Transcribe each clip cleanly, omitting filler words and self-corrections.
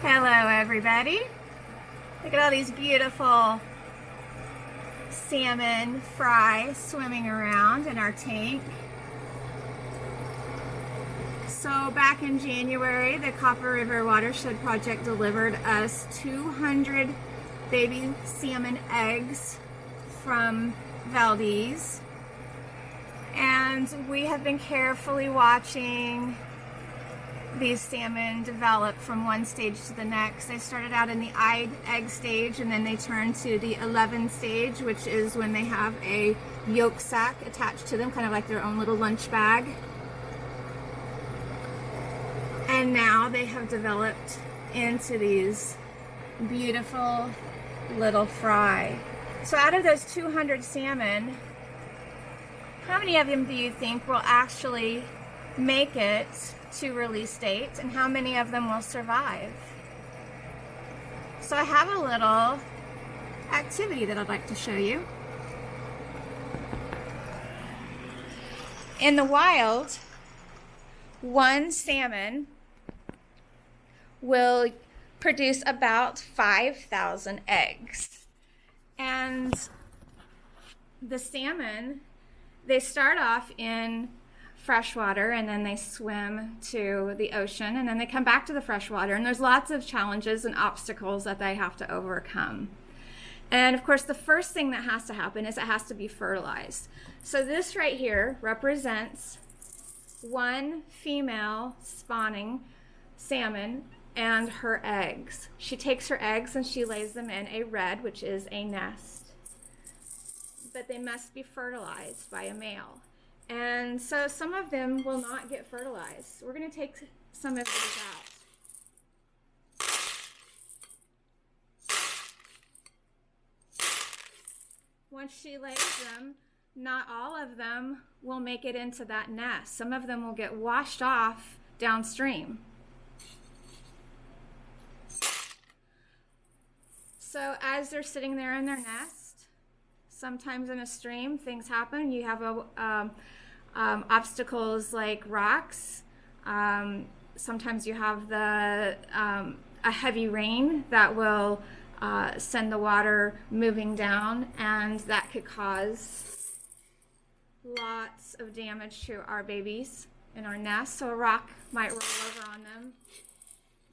Hello everybody. Look at all these beautiful salmon fry swimming around in our tank. So back in January, the Copper River Watershed Project delivered us 200 baby salmon eggs from Valdez. And we have been carefully watching these salmon develop from one stage to the next. They started out in the egg stage, and then they turned to the 11 stage, which is when they have a yolk sac attached to them, kind of like their own little lunch bag. And now they have developed into these beautiful little fry. So out of those 200 salmon, how many of them do you think will actually make it to release date, and how many of them will survive? So I have a little activity that I'd like to show you. In the wild, one salmon will produce about 5,000 eggs. And the salmon, they start off in freshwater, and then they swim to the ocean, and then they come back to the freshwater, and there's lots of challenges and obstacles that they have to overcome. And of course, the first thing that has to happen is it has to be fertilized. So this right here represents one female spawning salmon and her eggs. She takes her eggs and she lays them in a redd, which is a nest, but they must be fertilized by a male. And so some of them will not get fertilized. We're going to take some of these out. Once she lays them, not all of them will make it into that nest. Some of them will get washed off downstream. So as they're sitting there in their nest, sometimes in a stream, things happen. You have obstacles like rocks. Sometimes you have a heavy rain that will send the water moving down, and that could cause lots of damage to our babies in our nest. So a rock might roll over on them.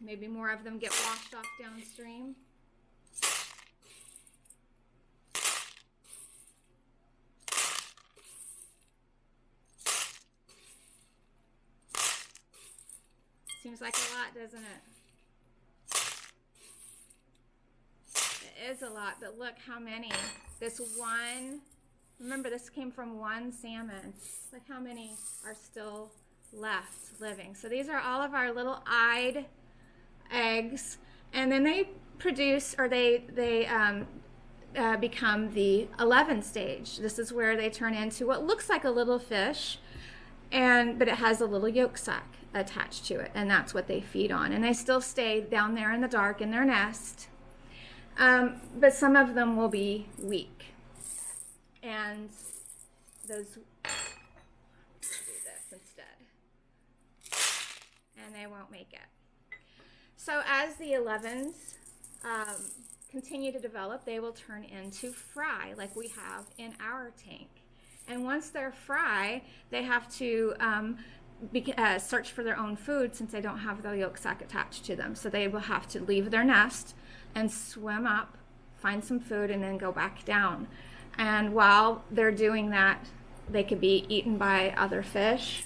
Maybe more of them get washed off downstream. Seems like a lot, doesn't it? It is a lot, but look how many. Remember this came from one salmon. Look how many are still left living. So these are all of our little eyed eggs, and then they produce, or they become the 11 stage. This is where they turn into what looks like a little fish, but it has a little yolk sac attached to it, and that's what they feed on. And they still stay down there in the dark in their nest, but some of them will be weak, and those do this instead, and they won't make it. So as the 11s continue to develop, they will turn into fry like we have in our tank. And once they're fry, they have to search for their own food, since they don't have the yolk sac attached to them. So they will have to leave their nest and swim up, find some food, and then go back down. And while they're doing that, they could be eaten by other fish.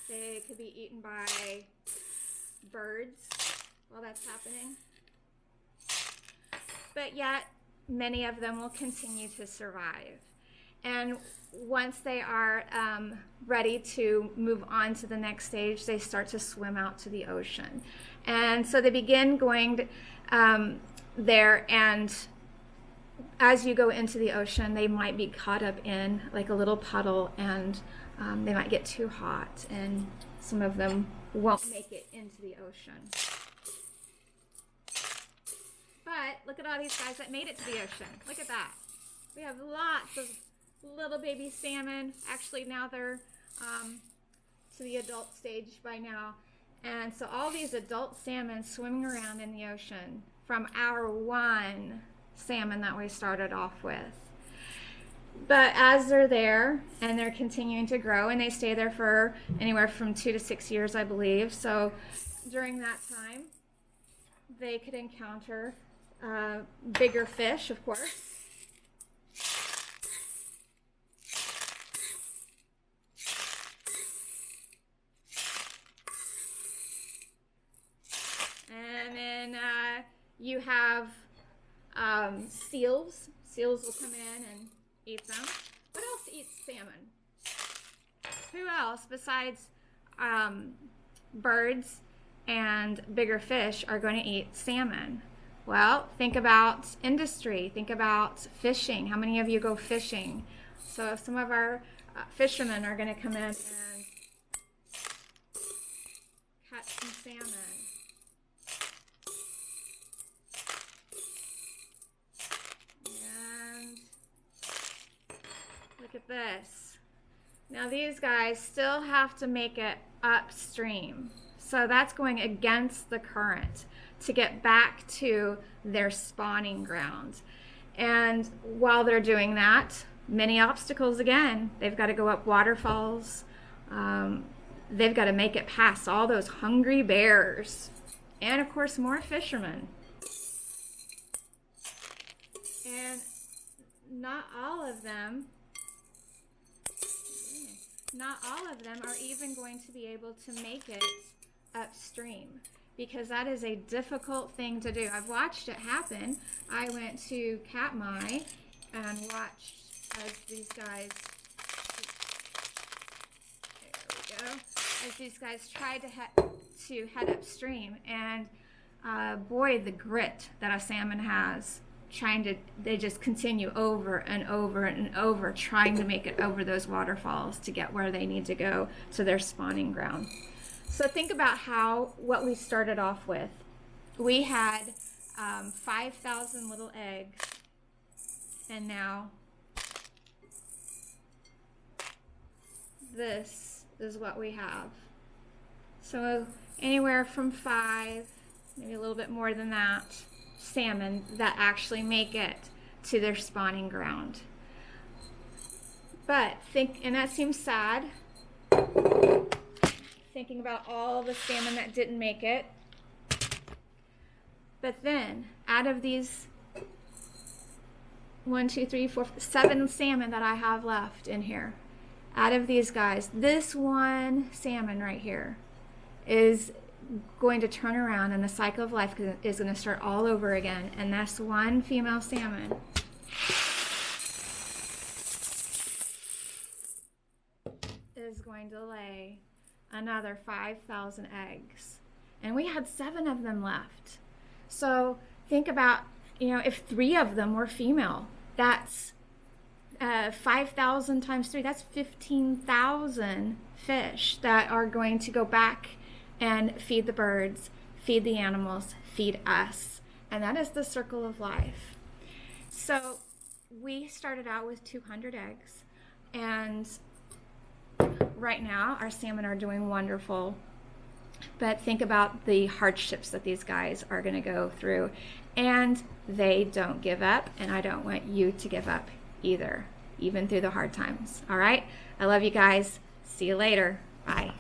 They could be eaten by birds while that's happening. But yet, many of them will continue to survive. And once they are ready to move on to the next stage, they start to swim out to the ocean. And so they begin going there, and as you go into the ocean, they might be caught up in like a little puddle, and they might get too hot, and some of them won't make it into the ocean. But look at all these guys that made it to the ocean. Look at that. We have lots of little baby salmon. Actually, now they're to the adult stage by now. And so all these adult salmon swimming around in the ocean from our one salmon that we started off with. But as they're there and they're continuing to grow, and they stay there for anywhere from 2 to 6 years, I believe. So during that time, they could encounter bigger fish, of course. And then you have seals. Seals will come in and eat them. What else eats salmon? Who else besides birds and bigger fish are going to eat salmon? Well, think about industry. Think about fishing. How many of you go fishing? So some of our fishermen are going to come in and catch some salmon. And look at this. Now these guys still have to make it upstream. So that's going against the current to get back to their spawning ground. And while they're doing that, many obstacles again. They've got to go up waterfalls. They've got to make it past all those hungry bears. And of course, more fishermen. And not all of them are even going to be able to make it upstream, because that is a difficult thing to do. I've watched it happen. I went to Katmai and watched as these guys, as these guys tried to head upstream, and boy, the grit that a salmon has, they just continue over and over and over, trying to make it over those waterfalls to get where they need to go to their spawning ground. So think about what we started off with. We had 5,000 little eggs, and now this is what we have. So anywhere from 5, maybe a little bit more than that, salmon that actually make it to their spawning ground. But and that seems sad, thinking about all the salmon that didn't make it. But then, out of these 7 salmon that I have left in here, out of these guys, this one salmon right here is going to turn around, and the cycle of life is going to start all over again. And that's one female salmon is going to lay another 5,000 eggs. And we had 7 of them left. So think about, if 3 of them were female, that's 5,000 times 3, that's 15,000 fish that are going to go back and feed the birds, feed the animals, feed us. And that is the circle of life. So we started out with 200 eggs, and right now our salmon are doing wonderful. But think about the hardships that these guys are going to go through, and they don't give up, and I don't want you to give up either, even through the hard times. All right? I love you guys. See you later. Bye.